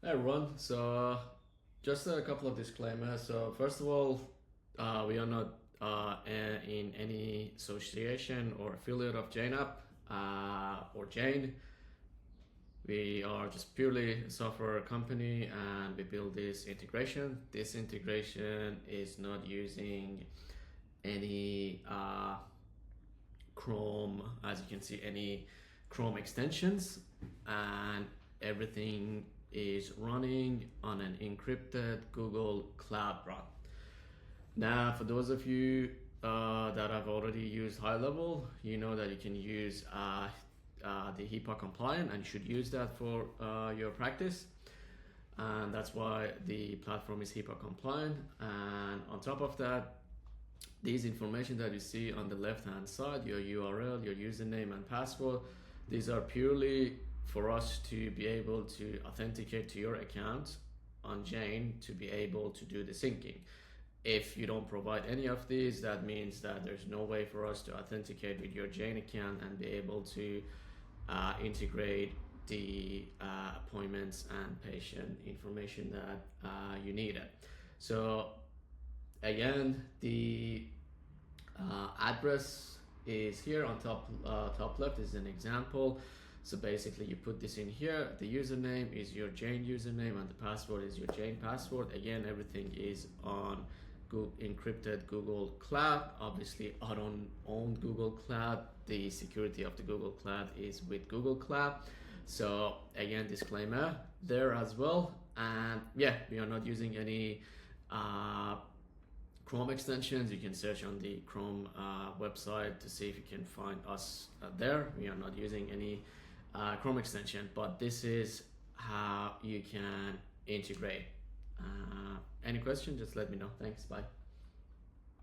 Hey everyone, just a couple of disclaimers. So first of all, we are not in any association or affiliate of JNAP or Jane. We are just purely a software company and we build this integration. This integration is not using any Chrome, as you can see, any Chrome extensions, and everything is running on an encrypted Google Cloud Run. Now, for those of you that have already used HighLevel, you know that you can use the HIPAA compliant, and you should use that for your practice. And that's why the platform is HIPAA compliant. And on top of that, these information that you see on the left hand side, your URL, your username and password, these are purely for us to be able to authenticate to your account on Jane to be able to do the syncing. If you don't provide any of these, that means that there's no way for us to authenticate with your Jane account and be able to integrate the appointments and patient information that you needed. So again, the address is here on top left is an example. So basically you put this in here, the username is your Jane username and the password is your Jane password. Again, everything is on encrypted Google Cloud. Obviously I don't own Google Cloud. The security of the Google Cloud is with Google Cloud. So again, disclaimer there as well. And yeah, we are not using any Chrome extensions. You can search on the Chrome website to see if you can find us there. We are not using any Chrome extension, but this is how you can integrate. Any question, just let me know. Thanks, bye.